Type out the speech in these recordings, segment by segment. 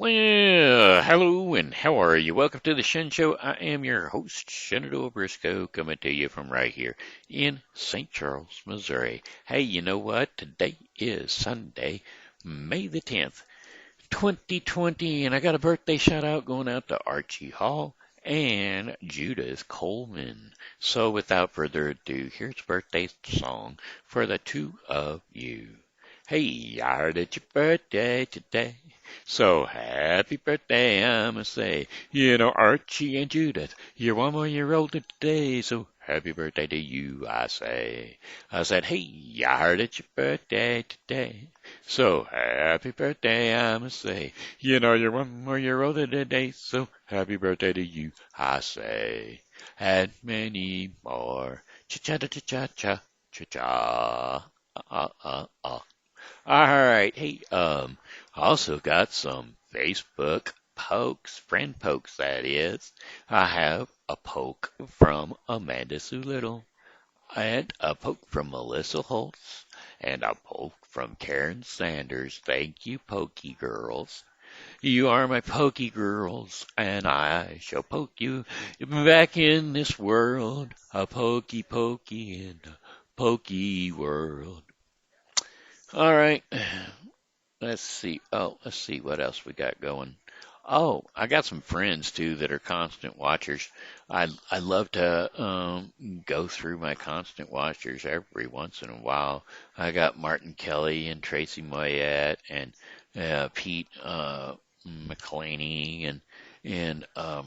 Well, hello and how are you? Welcome to the Shen Show. I am your host, Shenandoah Briscoe, coming to you from right here in St. Charles, Missouri. Hey, you know what? Today is Sunday, May the 10th, 2020, and I got a birthday shout out going out to Archie Hall and Judith Coleman. So without further ado, here's a birthday song for the two of you. Hey, I heard it's your birthday today. So happy birthday, I'ma say. You know, Archie and Judith, you're 1 more year older today, so happy birthday to you, I say. I said, hey, I heard it's your birthday today. So happy birthday, I'ma say. You know, you're 1 more year older today, so happy birthday to you, I say. And many more. Cha-cha-cha-cha-cha, cha-cha. All right. Hey, also got some Facebook pokes, friend pokes, that is. I have a poke from Amanda Sue Little, and a poke from Melissa Holtz, and a poke from Karen Sanders. Thank you, Pokey Girls. You are my Pokey Girls, and I shall poke you back in this world. A pokey pokey in the pokey world. All right. Let's see. Oh, let's see what else we got going. Oh, I got some friends too that are constant watchers. I love to go through my constant watchers every once in a while. I got Martin Kelly and Tracy Moyet and Pete McClaney and oh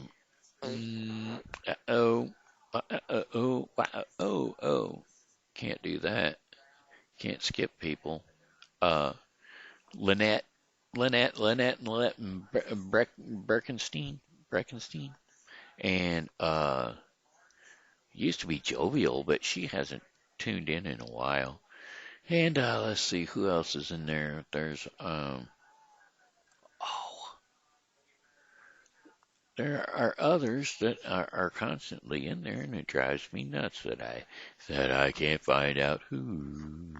oh, can't do that. Can't skip people. Uh, Lynette, Lynette Breckenstein, and used to be Jovial, but she hasn't tuned in a while. And let's see who else is in there. There's oh, there are others that are constantly in there, and it drives me nuts that I can't find out who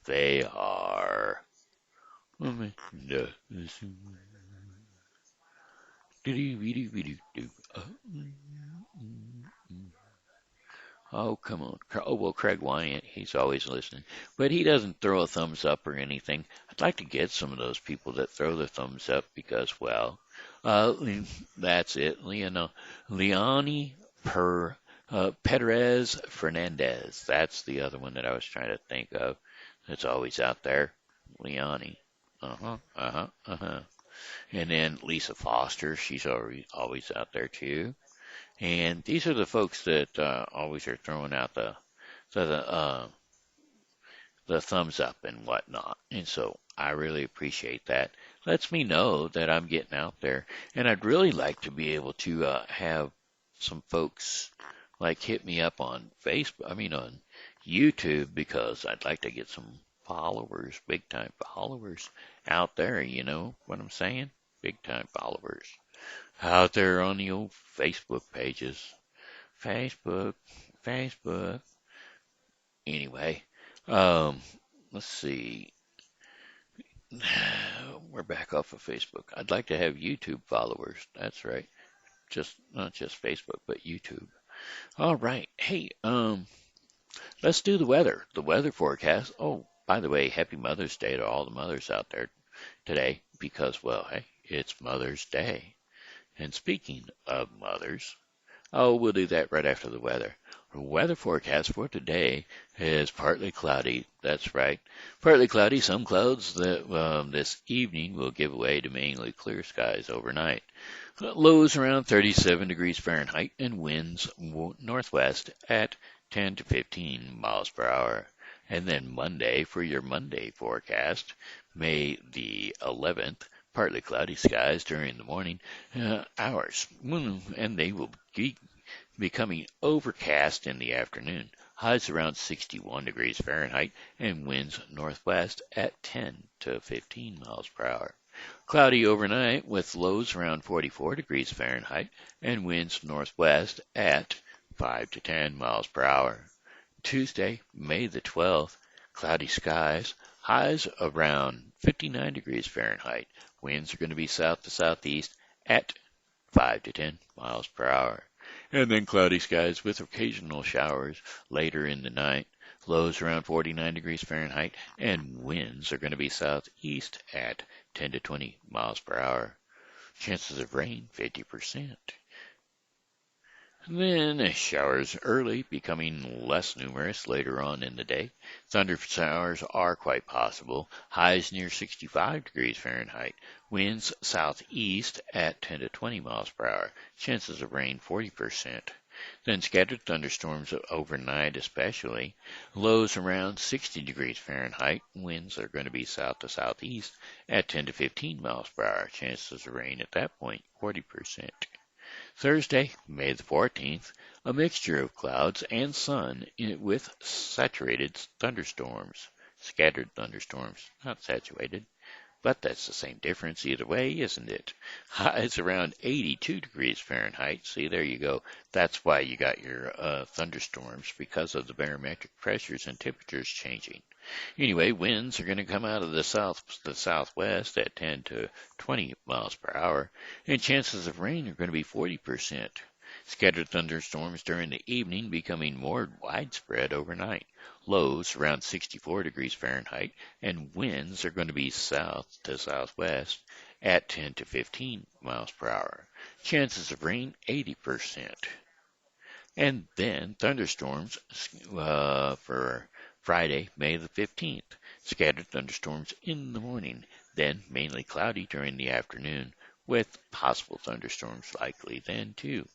they are. Oh, come on. Oh, well, Craig Wyant, he's always listening. But he doesn't throw a thumbs up or anything. I'd like to get some of those people that throw the thumbs up because, well, uh, that's it. Leonie Perez Fernandez. That's the other one that I was trying to think of. That's always out there. Leonie. Uh-huh, uh-huh, uh-huh. And then Lisa Foster, she's always out there too. And these are the folks that always are throwing out the thumbs up and whatnot. And so I really appreciate that. Lets me know that I'm getting out there. And I'd really like to be able to have some folks like hit me up on Facebook, I mean on YouTube, because I'd like to get some followers, big time followers out there, you know what I'm saying? Big time followers out there on the old Facebook pages. Facebook, Facebook. Anyway, um, let's see. We're back off of Facebook. I'd like to have YouTube followers. That's right. Just not just Facebook, but YouTube. All right. Hey, let's do the weather. The weather forecast. Oh, by the way, happy Mother's Day to all the mothers out there today because, well, hey, it's Mother's Day. And speaking of mothers, oh, we'll do that right after the weather. The weather forecast for today is partly cloudy. That's right. Partly cloudy, some clouds that this evening will give way to mainly clear skies overnight. Lows around 37 degrees Fahrenheit and winds northwest at 10 to 15 miles per hour. And then Monday for your Monday forecast, May the 11th, partly cloudy skies during the morning hours, and they will be becoming overcast in the afternoon. Highs around 61 degrees Fahrenheit and winds northwest at 10 to 15 miles per hour. Cloudy overnight with lows around 44 degrees Fahrenheit and winds northwest at 5 to 10 miles per hour. Tuesday, May the 12th, cloudy skies, highs around 59 degrees Fahrenheit. Winds are going to be south to southeast at 5 to 10 miles per hour. And then cloudy skies with occasional showers later in the night. Lows around 49 degrees Fahrenheit, and winds are going to be southeast at 10 to 20 miles per hour. Chances of rain, 50%. Then showers early, becoming less numerous later on in the day. Thunder showers are quite possible. Highs near 65 degrees Fahrenheit. Winds southeast at 10 to 20 miles per hour. Chances of rain 40%. Then scattered thunderstorms overnight especially. Lows around 60 degrees Fahrenheit. Winds are going to be south to southeast at 10 to 15 miles per hour. Chances of rain at that point 40%. Thursday, May the 14th, a mixture of clouds and sun with saturated thunderstorms. Scattered thunderstorms, not saturated. But that's the same difference either way, isn't it? Highs around 82 degrees Fahrenheit. See, there you go. That's why you got your thunderstorms, because of the barometric pressures and temperatures changing. Anyway, winds are going to come out of the southwest at 10 to 20 miles per hour, and chances of rain are going to be 40%. Scattered thunderstorms during the evening becoming more widespread overnight. Lows around 64 degrees Fahrenheit, and winds are going to be south to southwest at 10 to 15 miles per hour. Chances of rain 80%. And then thunderstorms for Friday, May the 15th. Scattered thunderstorms in the morning, then mainly cloudy during the afternoon, with possible thunderstorms likely then too.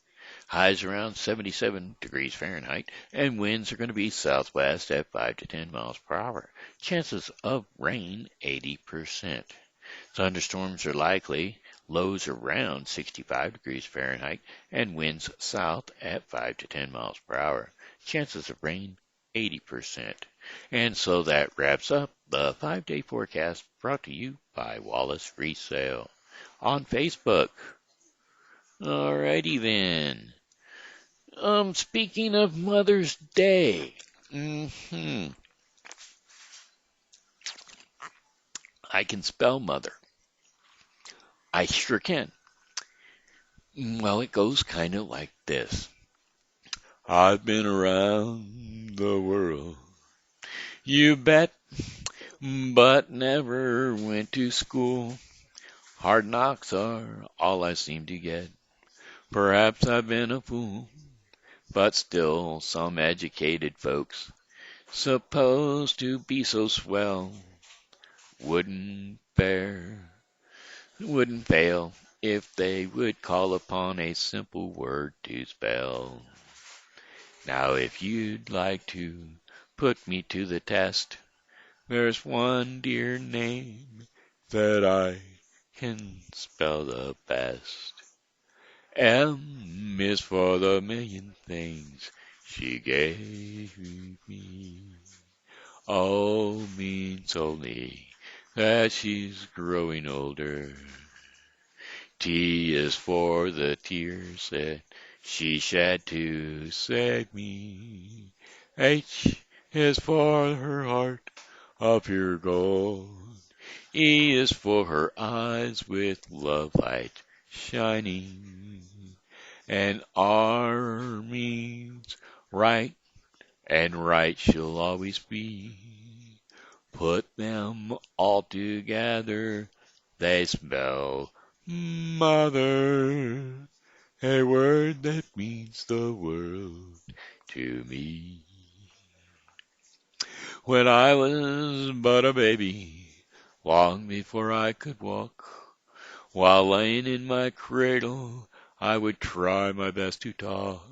Highs around 77 degrees Fahrenheit, and winds are going to be southwest at 5 to 10 miles per hour. Chances of rain 80%. Thunderstorms are likely. Lows around 65 degrees Fahrenheit, and winds south at 5 to 10 miles per hour. Chances of rain 80%. And so that wraps up the 5-day forecast brought to you by Wallace Resale on Facebook. Alrighty then. Speaking of Mother's Day, I can spell mother. I sure can. Well, it goes kind of like this. I've been around the world, you bet, but never went to school. Hard knocks are all I seem to get. Perhaps I've been a fool, but still some educated folks, supposed to be so swell, wouldn't fail if they would call upon a simple word to spell. Now if you'd like to put me to the test, there's one dear name that I can spell the best. M is for the million things she gave me. O means only that she's growing older. T is for the tears that she shed to save me. H is for her heart of pure gold. E is for her eyes with love light shining. And R means right, and right she'll always be. Put them all together, they spell mother, a word that means the world to me. When I was but a baby, long before I could walk, while laying in my cradle, I would try my best to talk.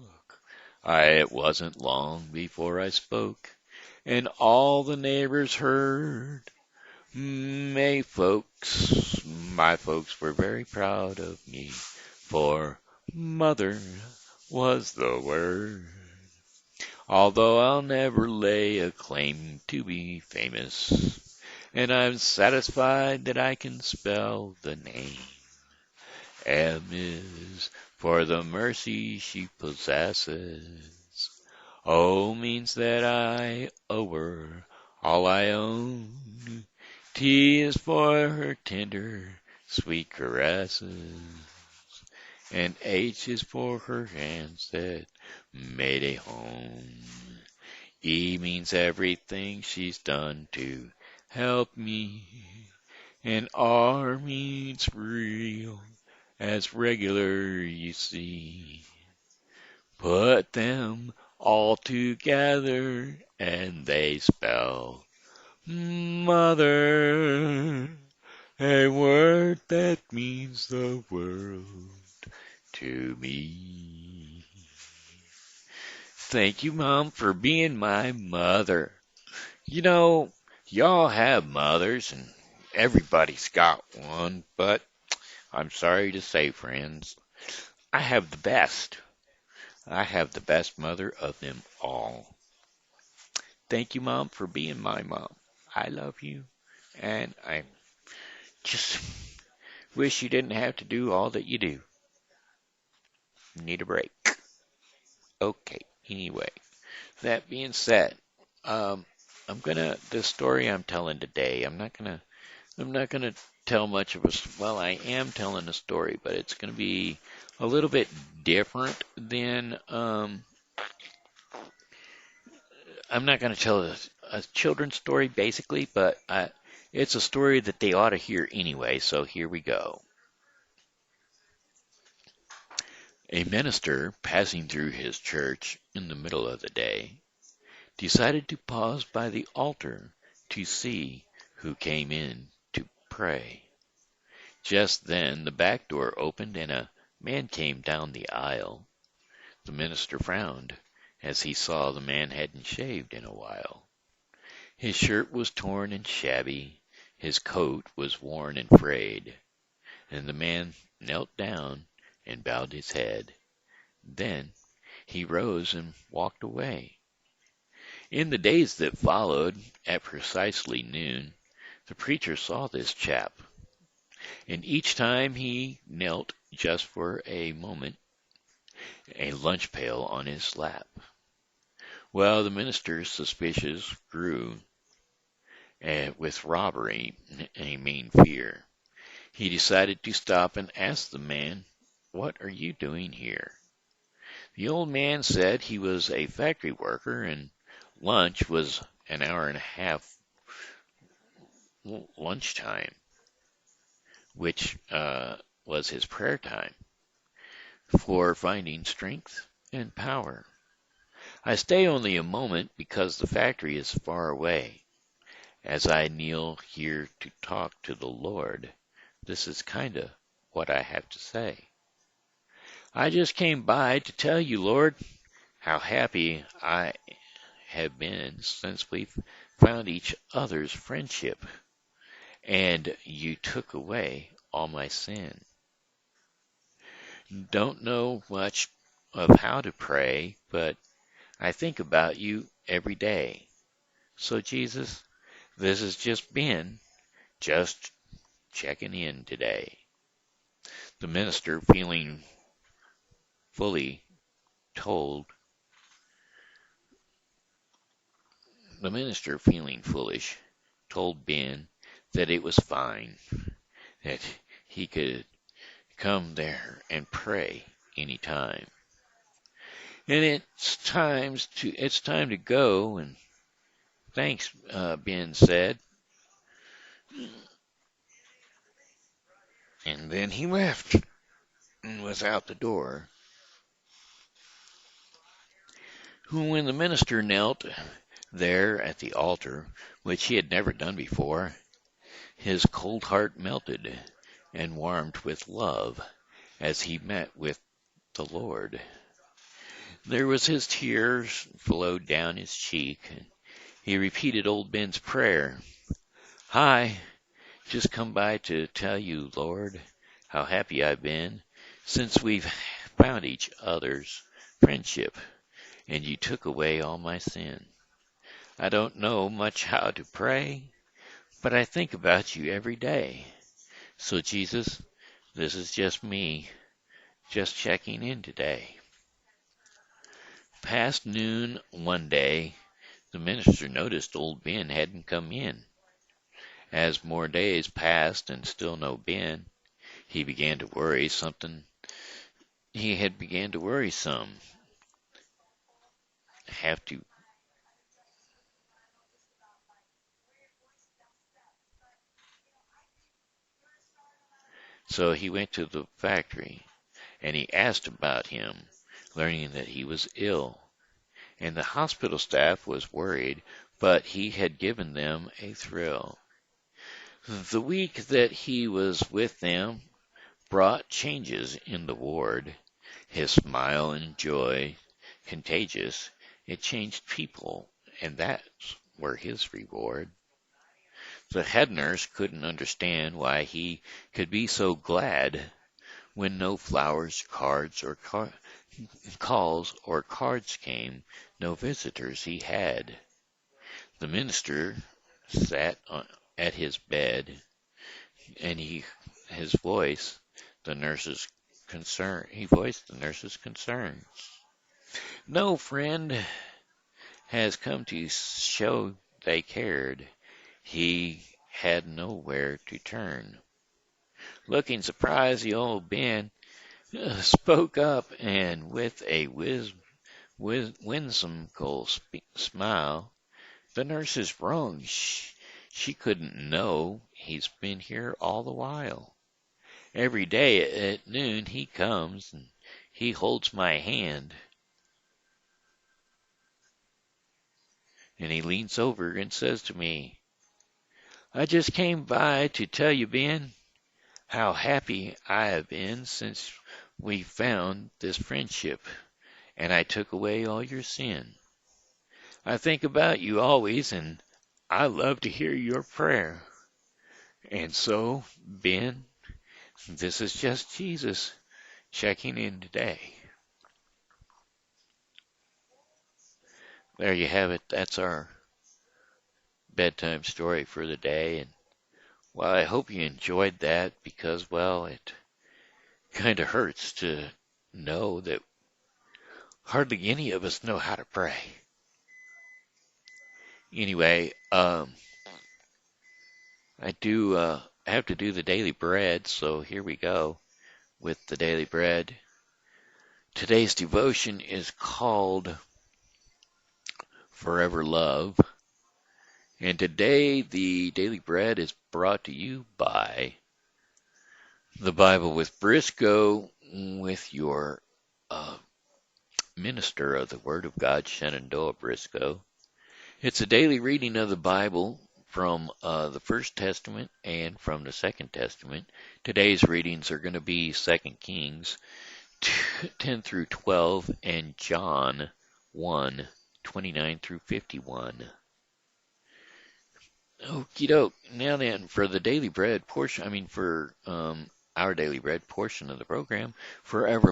It wasn't long before I spoke, and all the neighbors heard. My folks were very proud of me, for mother was the word. Although I'll never lay a claim to be famous, and I'm satisfied that I can spell the name. M is for the mercy she possesses. O means that I owe her all I own. T is for her tender, sweet caresses. And H is for her hands that made a home. E means everything she's done to help me. And R means real, as regular you see. Put them all together and they spell mother, a word that means the world to me. Thank you, Mom, for being my mother. You know, y'all have mothers and everybody's got one, but I'm sorry to say, friends, I have the best. I have the best mother of them all. Thank you, Mom, for being my mom. I love you, and I just wish you didn't have to do all that you do. Need a break. Okay, anyway, that being said, um, the story I'm telling today, I'm not gonna tell much of well, I am telling a story, but it's gonna be a little bit different than, I'm not gonna tell a children's story basically, but it's a story that they ought to hear anyway, so here we go. A minister passing through his church in the middle of the day decided to pause by the altar to see who came in to pray. Just then the back door opened and a man came down the aisle. The minister frowned as he saw the man hadn't shaved in a while. His shirt was torn and shabby, his coat was worn and frayed, and the man knelt down and bowed his head. Then he rose and walked away. In the days that followed, at precisely noon, the preacher saw this chap, and each time he knelt just for a moment, a lunch pail on his lap. Well, the minister's suspicions grew, with robbery a main fear. He decided to stop and ask the man, "What are you doing here?" The old man said he was a factory worker and lunch was an hour and a half lunchtime, which was his prayer time for finding strength and power. I stay only a moment because the factory is far away. As I kneel here to talk to the Lord, this is kinda what I have to say. I just came by to tell you, Lord, how happy I have been since we've found each other's friendship, and you took away all my sin. Don't know much of how to pray, but I think about you every day. So, Jesus, this has just checking in today. The minister, fully told, the minister, feeling foolish, told Ben that it was fine, that he could come there and pray any time. And it's time to go, and thanks, Ben said. And then he left and was out the door. When the minister knelt there at the altar, which he had never done before, his cold heart melted and warmed with love as he met with the Lord. There was his tears flowed down his cheek, and he repeated old Ben's prayer. "Hi, just come by to tell you, Lord, how happy I've been since we've found each other's friendship, and you took away all my sin. I don't know much how to pray, but I think about you every day. So, Jesus, this is just me, just checking in today." Past noon one day, the minister noticed old Ben hadn't come in. As more days passed and still no Ben, he began to worry something. He had began to worry some. Have to. So he went to the factory and he asked about him, learning that he was ill. And the hospital staff was worried, but he had given them a thrill. The week that he was with them brought changes in the ward. His smile and joy, contagious, it changed people, and that's were his reward. The head nurse couldn't understand why he could be so glad when no flowers, cards, or calls or cards came, no visitors he had. The minister sat at his bed, and his voice, the nurse's concern, he voiced the nurse's concerns. No friend has come to show they cared. He had nowhere to turn. Looking surprised, the old Ben spoke up, and with a whimsical smile, the nurse is wrong. She couldn't know he's been here all the while. Every day at noon he comes and he holds my hand, and he leans over and says to me, I just came by to tell you, Ben, how happy I have been since we found this friendship, and I took away all your sin. I think about you always, and I love to hear your prayer. And so, Ben, this is just Jesus checking in today. There you have it. That's our bedtime story for the day. And well, I hope you enjoyed that because, well, it kind of hurts to know that hardly any of us know how to pray. Anyway, I do have to do the daily bread, so here we go with the daily bread. Today's devotion is called Forever Love. And today the daily bread is brought to you by the Bible with Briscoe, with your minister of the Word of God, Shen Briscoe. It's a daily reading of the Bible from the First Testament and from the Second Testament. Today's readings are going to be 2 Kings 10 through 12 and John 1, 29 through 51. Okie doke. Now then, for the daily bread portion, for our daily bread portion of the program, forever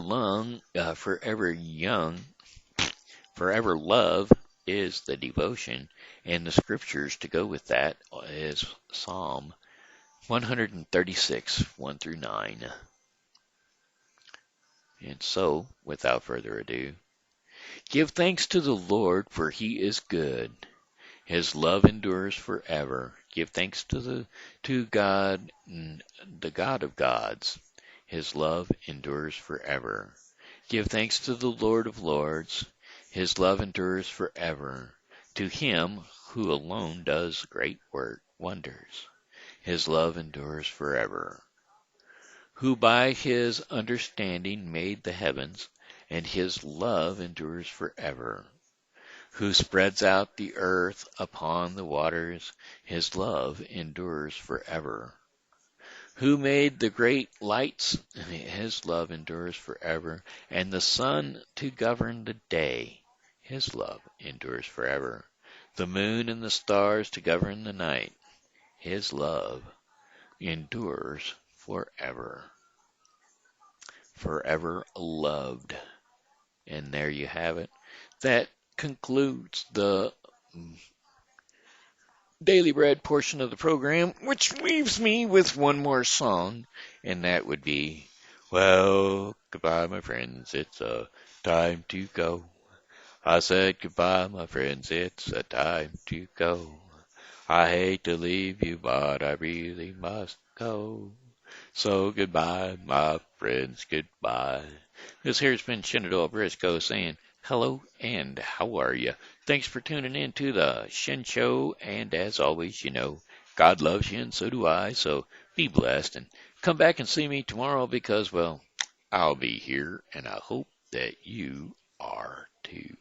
young, forever love is the devotion, and the scriptures to go with that is Psalm 136, 1 through 9. And so, without further ado, give thanks to the Lord, for he is good. His love endures forever. Give thanks to God, the God of gods. His love endures forever. Give thanks to the Lord of lords. His love endures forever. To him who alone does great wonders. His love endures forever. Who by his understanding made the heavens, and his love endures forever. Who spreads out the earth upon the waters, his love endures forever. Who made the great lights, his love endures forever, and the sun to govern the day, his love endures forever. The moon and the stars to govern the night, his love endures forever. Forever loved. And there you have it. That concludes the daily bread portion of the program, which leaves me with one more song, and that would be, well, goodbye, my friends, it's time to go. I said goodbye, my friends, it's time to go. I hate to leave you, but I really must go. So goodbye, my friends, goodbye. This here's been Shenandoah Briscoe saying hello and how are you? Thanks for tuning in to the Shen Show, and as always, God loves you and so do I, so be blessed and come back and see me tomorrow because, well, I'll be here and I hope that you are too.